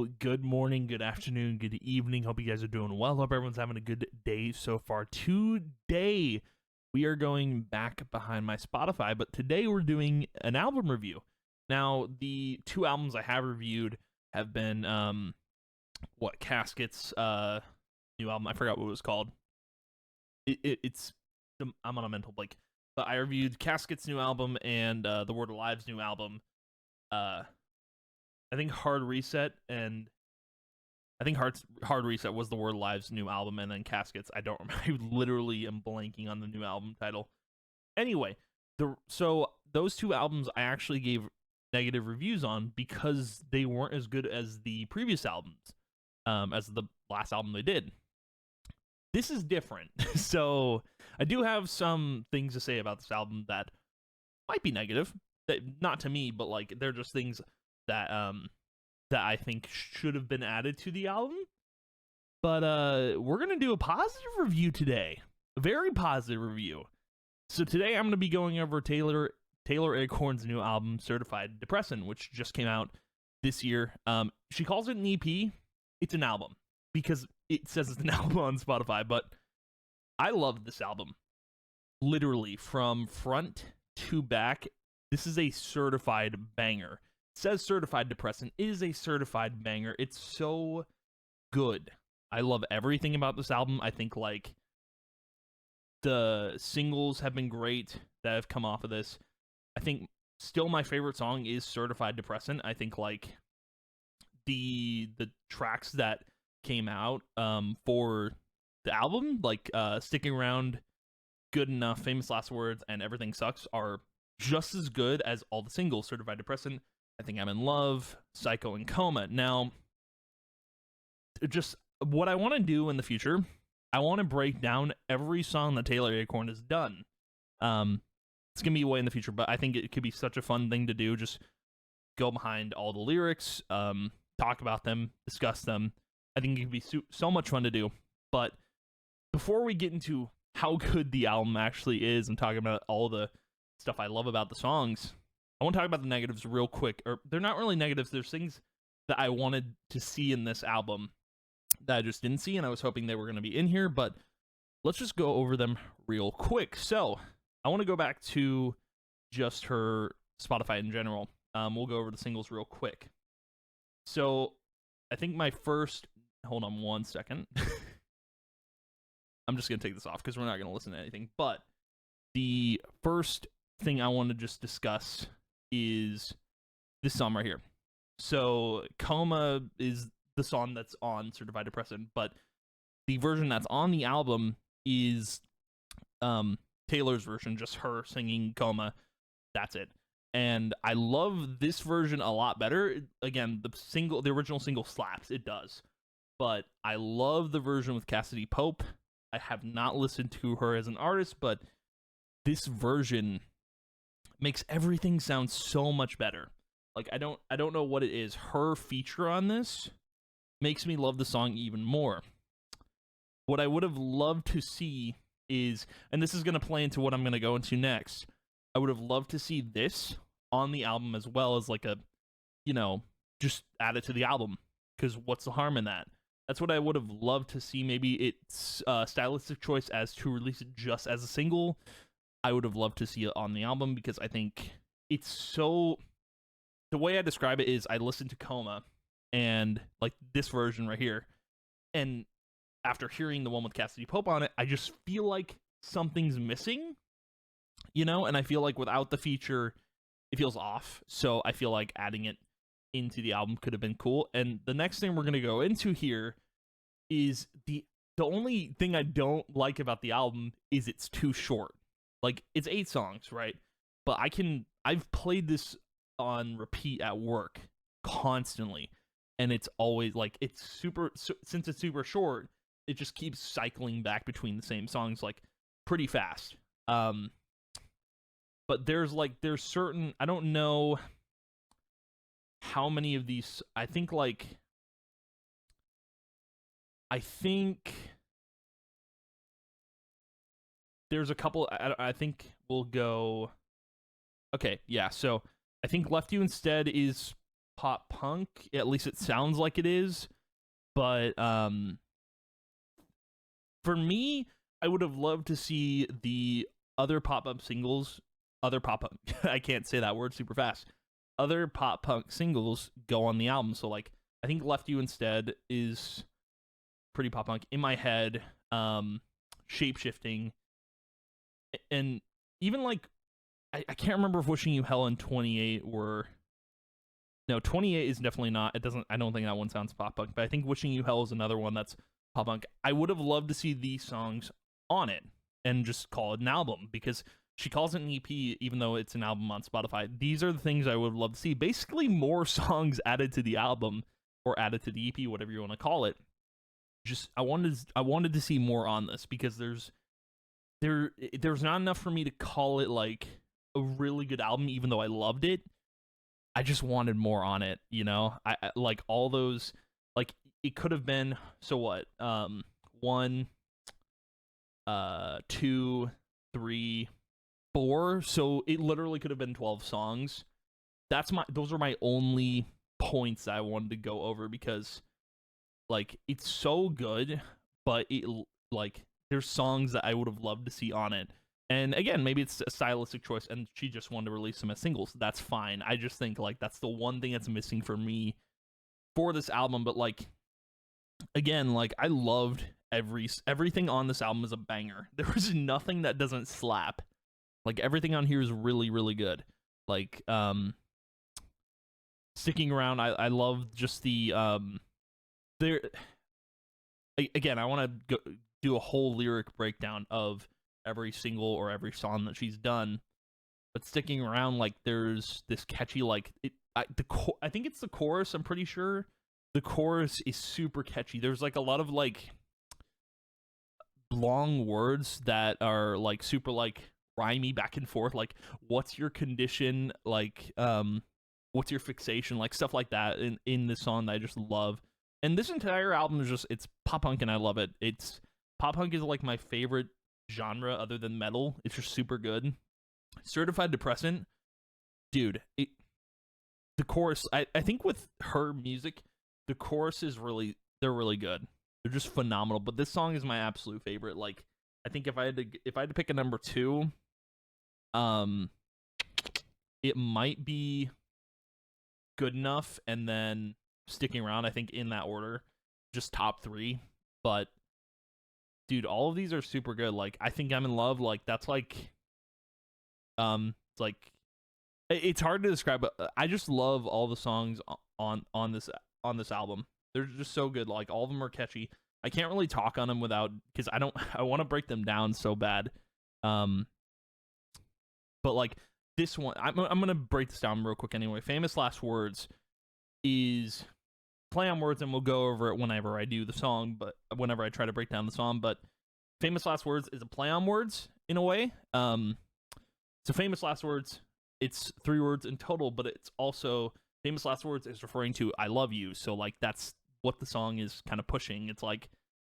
good morning, good afternoon, good evening. Hope you guys are doing well. Hope everyone's having a good day so far. Today, we are going back behind my Spotify, but today we're doing an album review. Now, the two albums I have reviewed have been, Casket's new album. I forgot what it was called. I'm on a mental blank. But I reviewed Casket's new album and The Word Alive's new album. I think Hard Reset was The Word Alive's new album, and then Caskets, I don't remember. I literally am blanking on the new album title. Anyway, so those two albums I actually gave negative reviews on because they weren't as good as the previous albums, as the last album they did. This is different. So I do have some things to say about this album that might be negative. That, not to me, but like they're just things that I think should have been added to the album. But we're gonna do a positive review today. A very positive review. So today I'm gonna be going over Taylor Acorn's new album, Certified Depressant, which just came out this year. She calls it an EP. It's an album because it says it's an album on Spotify, but I love this album. Literally from front to back. This is a certified banger. It says Certified Depressant. It is a certified banger. It's so good. I love everything about this album. I think like the singles have been great that have come off of this. I think still my favorite song is Certified Depressant. I think like the tracks that came out for the album, like Sticking Around, Good Enough, Famous Last Words, and Everything Sucks are just as good as all the singles. Certified Depressant, I Think I'm in Love, Psycho, and Coma. Now, just what I want to do in the future, I want to break down every song that Taylor Acorn has done. It's going to be way in the future, but I think it could be such a fun thing to do. Just go behind all the lyrics, talk about them, discuss them. I think it could be so much fun to do. But before we get into how good the album actually is and talking about all the stuff I love about the songs, I want to talk about the negatives real quick. Or they're not really negatives. There's things that I wanted to see in this album that I just didn't see, and I was hoping they were going to be in here. But let's just go over them real quick. So I want to go back to just her Spotify in general. We'll go over the singles real quick. So I think my first... Hold on one second. I'm just going to take this off because we're not going to listen to anything. But the first thing I want to just discuss is this song right here. So Coma is the song that's on Certified Depressant, but the version that's on the album is Taylor's version, just her singing Coma. That's it. And I love this version a lot better. Again, the original single slaps. It does. But I love the version with Cassidy Pope. I have not listened to her as an artist, but this version makes everything sound so much better. Like I don't know what it is. Her feature on this makes me love the song even more. What I would have loved to see is, and this is going to play into what I'm going to go into next, I would have loved to see this on the album as well as like a, just add it to the album. Because what's the harm in that? That's what I would have loved to see. Maybe it's a stylistic choice as to release it just as a single. I would have loved to see it on the album because I think it's so... The way I describe it is I listened to Coma and like this version right here. And after hearing the one with Cassidy Pope on it, I just feel like something's missing, and I feel like without the feature, it feels off. So I feel like adding it into the album could have been cool. And the next thing we're going to go into here is the only thing I don't like about the album is it's too short. Like, it's 8 songs, right? But I've played this on repeat at work constantly, and it's always like, since it's super short, it just keeps cycling back between the same songs like pretty fast. But there's certain, I don't know how many of these, I think there's a couple. I think we'll go, okay, yeah, so I think Left You Instead is pop punk. At least it sounds like it is. But for me, I would have loved to see the other pop up singles, other pop punk. I can't say that word super fast. Other pop punk singles go on the album. So like, I think "Left You Instead" is pretty pop punk in my head. Shape Shifting, and even like, I can't remember if "Wishing You Hell" and 28 were. No, 28 is definitely not. It doesn't. I don't think that one sounds pop punk. But I think "Wishing You Hell" is another one that's pop punk. I would have loved to see these songs on it and just call it an album, because she calls it an EP even though it's an album on Spotify. These are the things I would love to see. Basically, more songs added to the album or added to the EP, whatever you want to call it. Just I wanted to see more on this, because there's not enough for me to call it like a really good album, even though I loved it. I just wanted more on it, you know? I like all those, like, it could have been, so what? 1, 2, 3, 4. So it literally could have been 12 songs. Those are my only points I wanted to go over, because like, it's so good, but it, like, there's songs that I would have loved to see on it. And again, maybe it's a stylistic choice and she just wanted to release them as singles. That's fine. I just think like that's the one thing that's missing for me for this album. But like, again, like, I loved everything on this album is a banger. There was nothing that doesn't slap. Like, everything on here is really, really good. Like, Sticking Around, I love just the there. Again, I want to do a whole lyric breakdown of every single or every song that she's done, but Sticking Around, like, there's this catchy, like, I think it's the chorus. I'm pretty sure the chorus is super catchy. There's like a lot of like long words that are like super like rhymey back and forth, like what's your condition, like what's your fixation, like stuff like that in this song that I just love. And this entire album is just, it's pop punk and I love it. It's pop punk is like my favorite genre other than metal. It's just super good. Certified Depressant, dude, the chorus, I think with her music, the chorus is they're really good. They're just phenomenal. But this song is my absolute favorite. Like, I think if I had to pick a number 2, it might be Good Enough and then Sticking Around, I think, in that order. Just top 3. But dude, all of these are super good. Like, I Think I'm in Love, like, that's like, it's like, it's hard to describe, but I just love all the songs on this album. They're just so good. Like, all of them are catchy. I can't really talk on them without, because I want to break them down so bad. But like this one, I'm gonna break this down real quick anyway. Famous Last Words is play on words, and we'll go over it whenever I do the song, but whenever I try to break down the song. But Famous Last Words is a play on words in a way. So Famous Last Words, it's 3 words in total, but it's also Famous Last Words is referring to I love you. So like, that's what the song is kind of pushing. It's like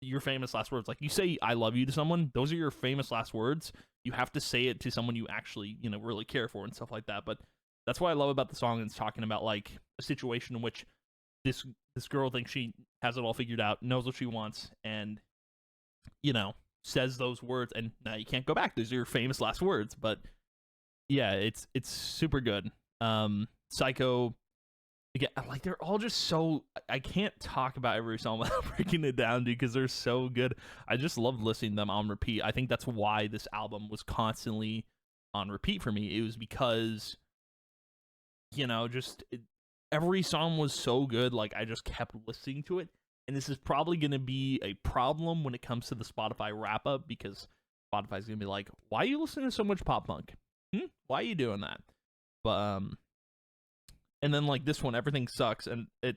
your famous last words. Like, you say I love you to someone, those are your famous last words. You have to say it to someone you actually, you know, really care for and stuff like that. But that's what I love about the song. It's talking about like a situation in which this girl thinks she has it all figured out, knows what she wants, and, you know, says those words, and now you can't go back. Those are your famous last words. But yeah, it's super good. Psycho, again, like, they're all just so, I can't talk about every song without breaking it down, dude, because they're so good. I just love listening to them on repeat. I think that's why this album was constantly on repeat for me. It was because, you know, every song was so good. Like, I just kept listening to it. And this is probably going to be a problem when it comes to the Spotify wrap up, because Spotify's going to be like, why are you listening to so much pop punk? Why are you doing that? But, and then like this one, Everything Sucks, and the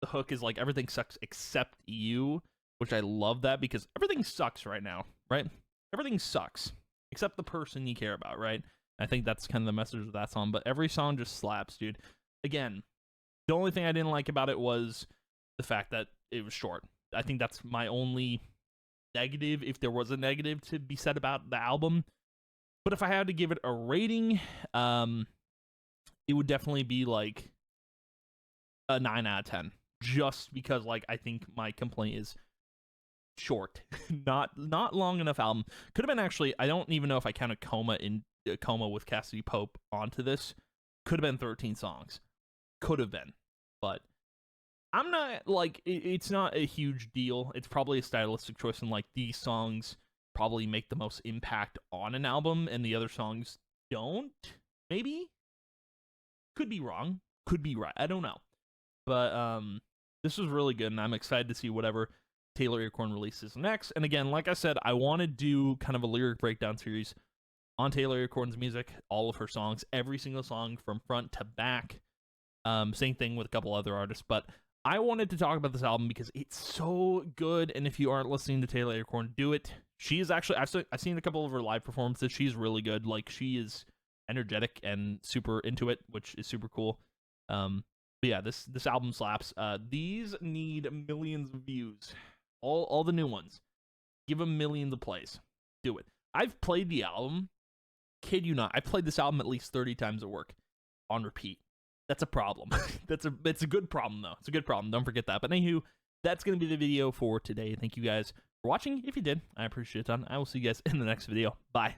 hook is like, everything sucks except you, which I love that, because everything sucks right now, right? Everything sucks except the person you care about, right? I think that's kind of the message of that song. But every song just slaps, dude. Again, the only thing I didn't like about it was the fact that it was short. I think that's my only negative, if there was a negative to be said about the album. But if I had to give it a rating, it would definitely be like a 9 out of 10, just because like I think my complaint is short, not long enough album. Could have been actually. I don't even know if I counted Coma with Cassidy Pope onto this. Could have been 13 songs. Could have been, but I'm not like it's not a huge deal. It's probably a stylistic choice, and like these songs probably make the most impact on an album, and the other songs don't. Maybe, could be wrong, could be right. I don't know, but this was really good, and I'm excited to see whatever Taylor Acorn releases next. And again, like I said, I want to do kind of a lyric breakdown series on Taylor Acorn's music, all of her songs, every single song from front to back. Same thing with a couple other artists, but I wanted to talk about this album because it's so good, and if you aren't listening to Taylor Acorn, do it. She is actually, I've seen a couple of her live performances. She's really good. Like, she is energetic and super into it, which is super cool. But yeah, this album slaps. These need millions of views. All the new ones. Give them millions of plays. Do it. I've played the album. Kid you not. I played this album at least 30 times at work on repeat. That's a problem. It's a good problem, though. It's a good problem. Don't forget that. But anywho, that's going to be the video for today. Thank you guys for watching. If you did, I appreciate it a ton. I will see you guys in the next video. Bye.